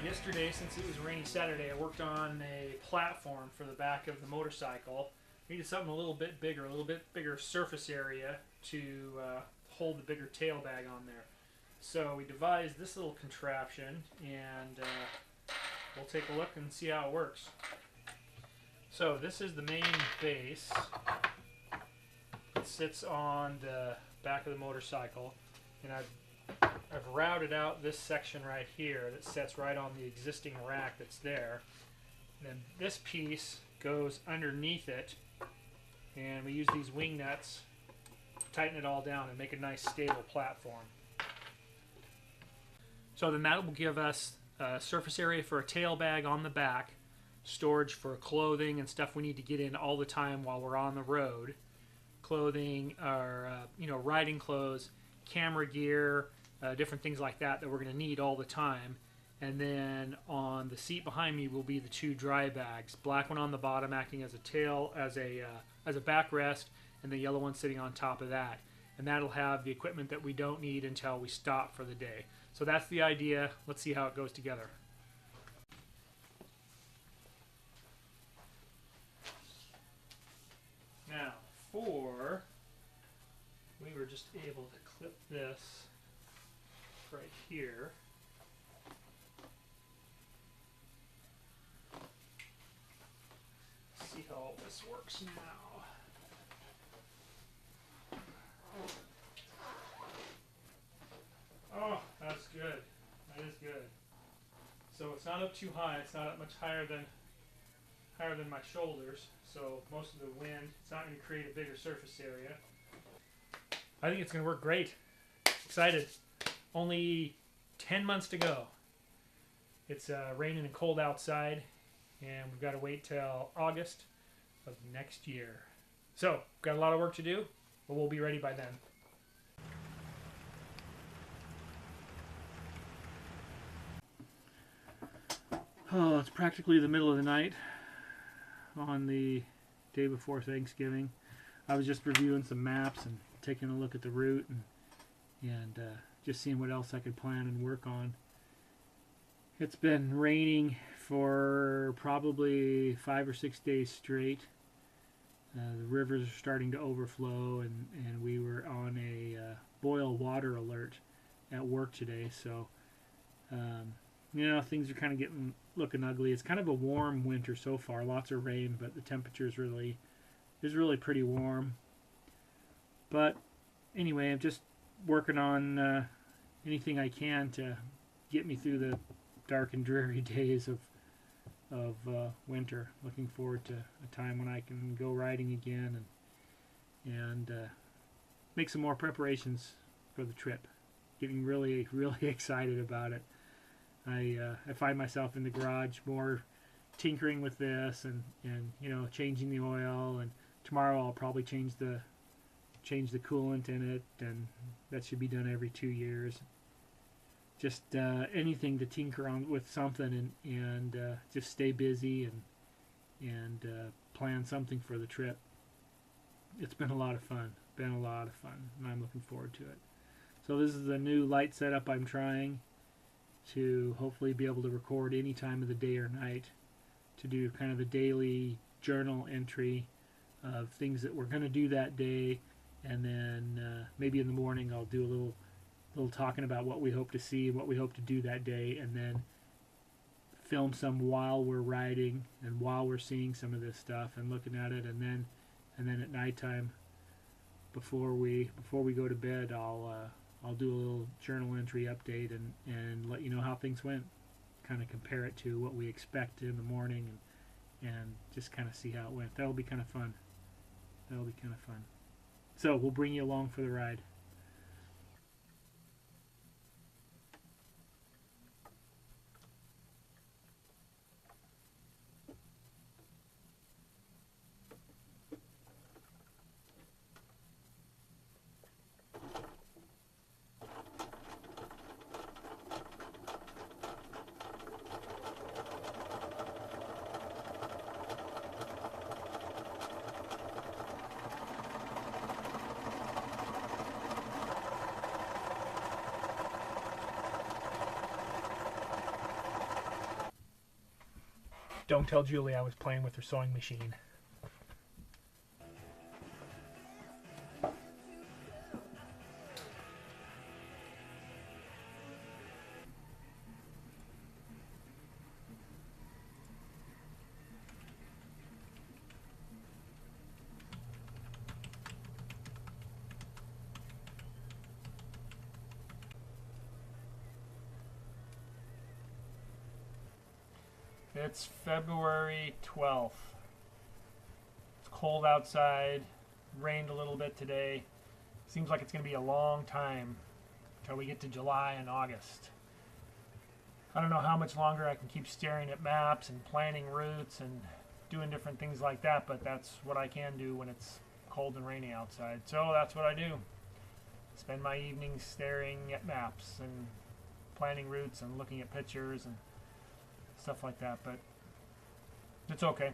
Yesterday, since it was a rainy Saturday, I worked on a platform for the back of the motorcycle. Needed something a little bit bigger surface area to hold the bigger tail bag on there. So we devised this little contraption, and we'll take a look and see how it works. So this is the main base. It sits on the back of the motorcycle, and I've routed out this section right here that sits right on the existing rack that's there. And then this piece goes underneath it, and we use these wing nuts to tighten it all down and make a nice stable platform. So then that will give us a surface area for a tail bag on the back, storage for clothing and stuff we need to get in all the time while we're on the road. Clothing, or riding clothes, camera gear, different things like that we're going to need all the time. And then on the seat behind me will be the two dry bags. Black one on the bottom acting as a tail, as a backrest, and the yellow one sitting on top of that. And that'll have the equipment that we don't need until we stop for the day. So that's the idea. Let's see how it goes together. Now, we were just able to clip this right here. See how all this works now. Oh, that's good. That is good. So it's not up too high. It's not up much higher than my shoulders. So most of the wind, it's not going to create a bigger surface area. I think it's going to work great. Excited. Only 10 months to go. It's raining and cold outside, and we've got to wait till August of next year. So, got a lot of work to do, but we'll be ready by then. Oh, it's practically the middle of the night on the day before Thanksgiving. I was just reviewing some maps and taking a look at the route and just seeing what else I could plan and work on. It's been raining for probably 5 or 6 days straight. The rivers are starting to overflow, and we were on a boil water alert at work today. So, things are kind of looking ugly. It's kind of a warm winter so far. Lots of rain, but the temperature is really pretty warm. But anyway, I'm just working on anything I can to get me through the dark and dreary days of winter. Looking forward to a time when I can go riding again and make some more preparations for the trip. Getting really excited about it. I find myself in the garage more tinkering with this and changing the oil, and tomorrow I'll probably change the coolant in it, and that should be done every 2 years. Just anything to tinker on with something and just stay busy and plan something for the trip. It's been a lot of fun. And I'm looking forward to it. So this is a new light setup I'm trying to hopefully be able to record any time of the day or night, to do kind of a daily journal entry of things that we're going to do that day, and then maybe in the morning I'll do a little talking about what we hope to see, what we hope to do that day, and then film some while we're riding and while we're seeing some of this stuff and looking at it, and then at nighttime before we go to bed I'll do a little journal entry update and let you know how things went, kind of compare it to what we expect in the morning and just kind of see how it went. That'll be kind of fun. So we'll bring you along for the ride. Don't tell Julie I was playing with her sewing machine. It's February 12th. It's cold outside, rained a little bit today. Seems like it's going to be a long time until we get to July and August. I don't know how much longer I can keep staring at maps and planning routes and doing different things like that, but that's what I can do when it's cold and rainy outside. So that's what I do. Spend my evenings staring at maps and planning routes and looking at pictures and stuff like that, but it's okay.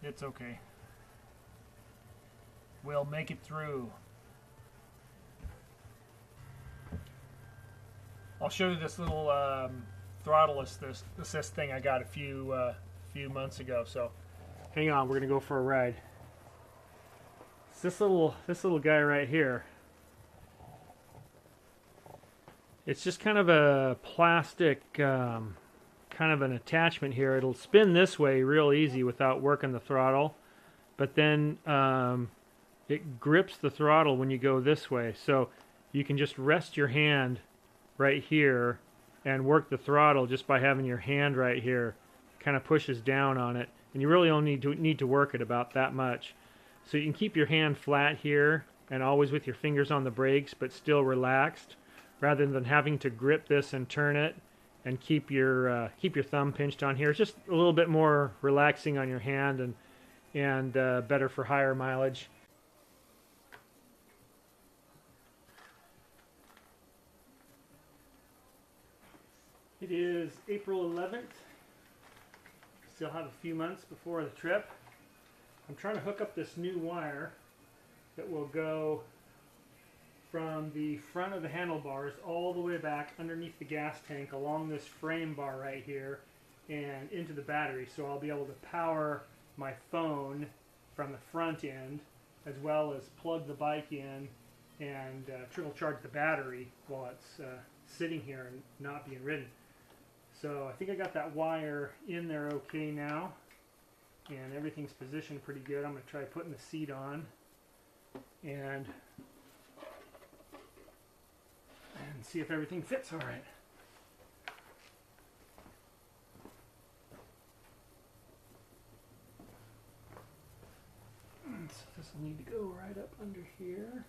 It's okay. We'll make it through. I'll show you this little throttle assist thing I got a few months ago. So hang on, we're gonna go for a ride. It's this little guy right here. It's just kind of a plastic kind of an attachment here. It'll spin this way real easy without working the throttle, but then it grips the throttle when you go this way. So you can just rest your hand right here and work the throttle just by having your hand right here. Kind of pushes down on it, and you really only need to work it about that much. So you can keep your hand flat here and always with your fingers on the brakes, but still relaxed, rather than having to grip this and turn it and keep your thumb pinched on here. It's just a little bit more relaxing on your hand and better for higher mileage. It is April 11th. Still have a few months before the trip. I'm trying to hook up this new wire that will go from the front of the handlebars all the way back underneath the gas tank along this frame bar right here and into the battery. So I'll be able to power my phone from the front end, as well as plug the bike in and trickle charge the battery while it's sitting here and not being ridden. So I think I got that wire in there okay now, and everything's positioned pretty good. I'm going to try putting the seat on and see if everything fits all right. So this will need to go right up under here.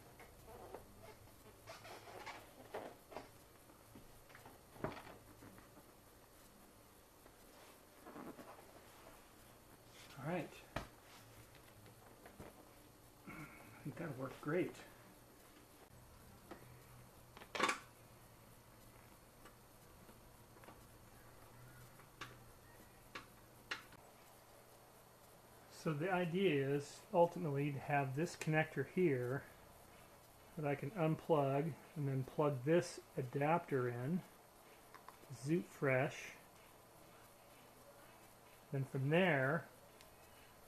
All right. I think that'll work great. So the idea is ultimately to have this connector here that I can unplug and then plug this adapter in, Zoot Fresh. Then from there,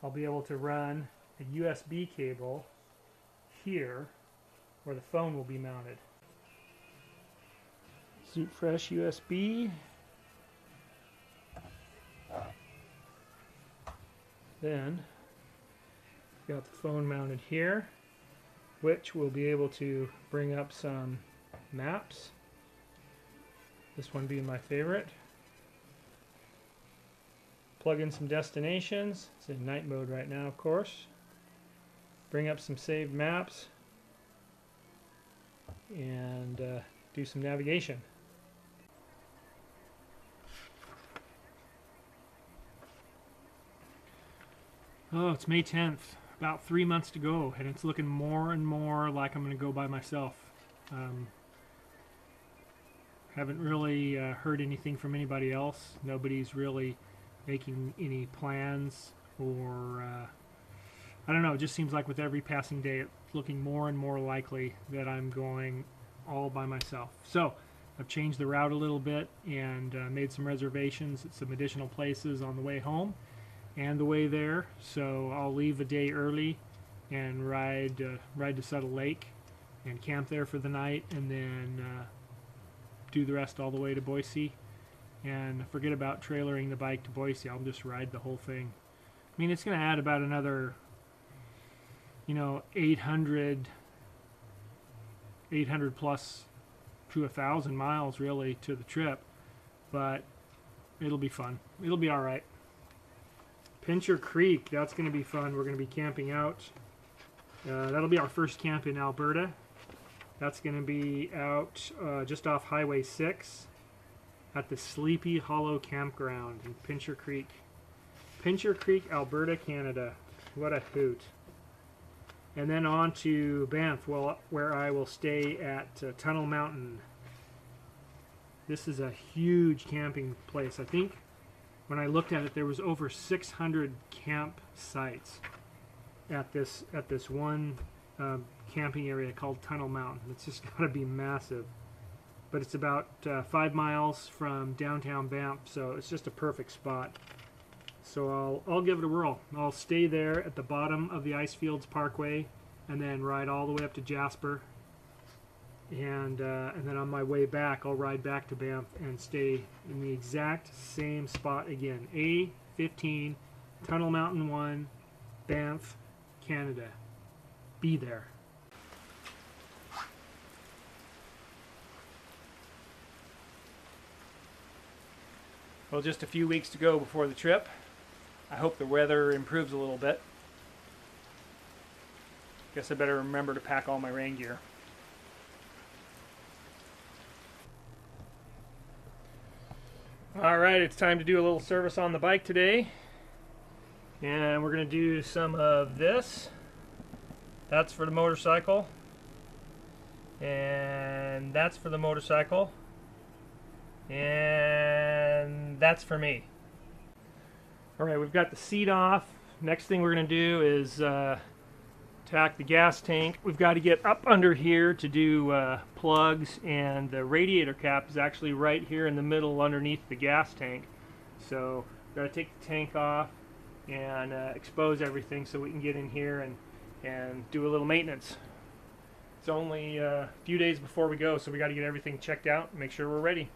I'll be able to run a USB cable here where the phone will be mounted. Zoot Fresh USB. Then got the phone mounted here, which will be able to bring up some maps. This one being my favorite. Plug in some destinations. It's in night mode right now, of course. Bring up some saved maps and do some navigation. Oh, it's May 10th. About 3 months to go, and it's looking more and more like I'm going to go by myself. Haven't really heard anything from anybody else. Nobody's really making any plans, or I don't know, it just seems like with every passing day it's looking more and more likely that I'm going all by myself. So I've changed the route a little bit and made some reservations at some additional places on the way home and the way there. So I'll leave a day early and ride to Settle Lake and camp there for the night, and then do the rest all the way to Boise. And forget about trailering the bike to Boise. I'll just ride the whole thing. I mean, it's going to add about another, 800 plus to 1,000 miles really to the trip, but it'll be fun. It'll be all right. Pincher Creek, that's going to be fun. We're going to be camping out. That'll be our first camp in Alberta. That's going to be out just off Highway 6 at the Sleepy Hollow Campground in Pincher Creek. Pincher Creek, Alberta, Canada. What a hoot. And then on to Banff, where I will stay at Tunnel Mountain. This is a huge camping place. I think when I looked at it, there was over 600 campsites at this one camping area called Tunnel Mountain. It's just got to be massive. But it's about 5 miles from downtown Banff, so it's just a perfect spot. So I'll give it a whirl. I'll stay there at the bottom of the Icefields Parkway and then ride all the way up to Jasper. And then on my way back, I'll ride back to Banff and stay in the exact same spot again. A15, Tunnel Mountain 1, Banff, Canada. Be there. Well, just a few weeks to go before the trip. I hope the weather improves a little bit. Guess I better remember to pack all my rain gear. Alright, it's time to do a little service on the bike today. And we're going to do some of this. That's for the motorcycle. And that's for the motorcycle. And that's for me. Alright, we've got the seat off. Next thing we're going to do is tack the gas tank. We've got to get up under here to do plugs, and the radiator cap is actually right here in the middle underneath the gas tank. So we've got to take the tank off and expose everything so we can get in here and do a little maintenance. It's only a few days before we go, so we got to get everything checked out and make sure we're ready.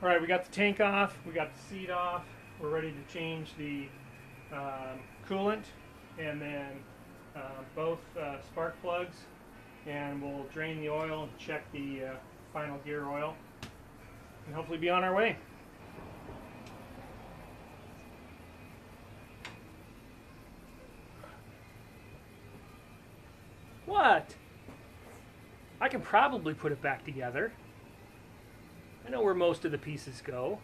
Alright, we got the tank off, we got the seat off, we're ready to change the coolant and then both spark plugs, and we'll drain the oil and check the final gear oil and hopefully be on our way. What? I can probably put it back together. I know where most of the pieces go.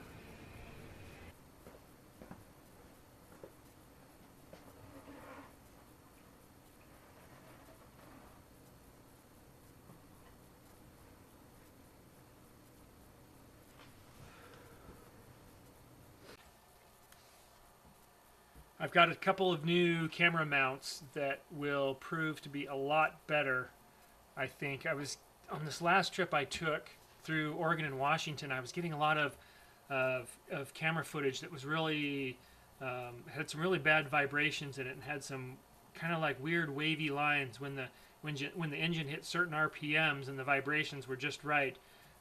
I've got a couple of new camera mounts that will prove to be a lot better, I think. I was on this last trip I took through Oregon and Washington. I was getting a lot of camera footage that was really had some really bad vibrations in it and had some kind of like weird wavy lines when the engine hit certain RPMs and the vibrations were just right.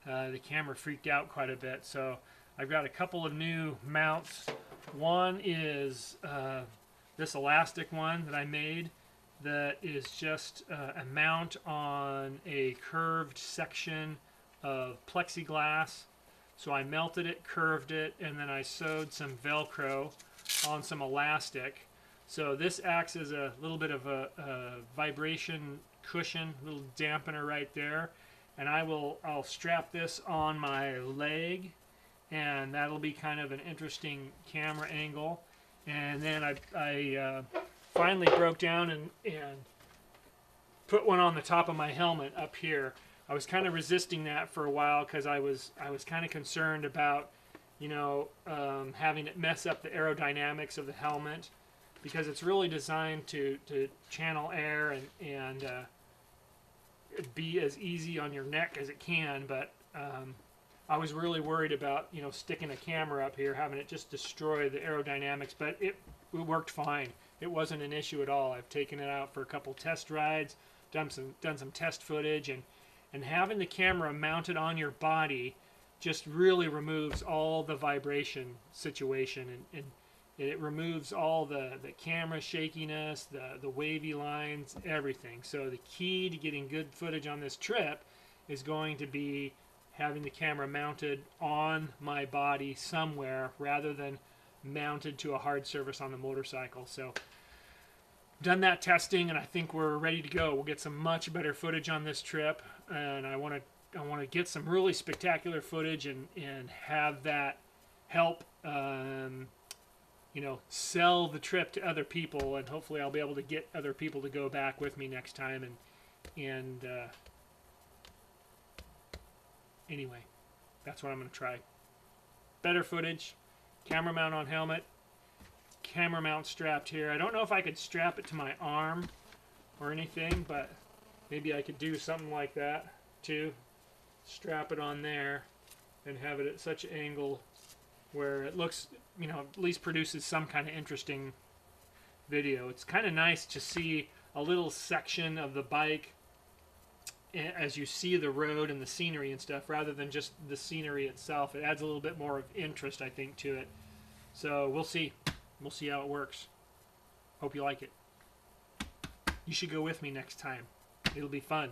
The camera freaked out quite a bit. So I've got a couple of new mounts. One is this elastic one that I made that is just a mount on a curved section of plexiglass. So I melted it, curved it, and then I sewed some Velcro on some elastic. So this acts as a little bit of a vibration cushion, a little dampener right there. And I'll strap this on my leg, and that'll be kind of an interesting camera angle. And then I finally broke down and put one on the top of my helmet up here. I was kind of resisting that for a while because I was kind of concerned about, you know, having it mess up the aerodynamics of the helmet, because it's really designed to channel air and be as easy on your neck as it can. But I was really worried about, you know, sticking a camera up here, having it just destroy the aerodynamics. But it worked fine. It wasn't an issue at all. I've taken it out for a couple test rides, done some test footage, and having the camera mounted on your body just really removes all the vibration situation, and it removes all the camera shakiness, the wavy lines, everything. So the key to getting good footage on this trip is going to be having the camera mounted on my body somewhere rather than mounted to a hard surface on the motorcycle. So done that testing, and I think we're ready to go. We'll get some much better footage on this trip, and I want to get some really spectacular footage and have that help you know, sell the trip to other people, and hopefully I'll be able to get other people to go back with me next time. And anyway, that's what I'm going to try. Better footage, camera mount on helmet, camera mount strapped here. I don't know if I could strap it to my arm or anything, but maybe I could do something like that too. Strap it on there and have it at such an angle where it looks, you know, at least produces some kind of interesting video. It's kind of nice to see a little section of the bike as you see the road and the scenery and stuff, rather than just the scenery itself. It adds a little bit more of interest, I think, to it. So we'll see. We'll see how it works. Hope you like it. You should go with me next time. It'll be fun.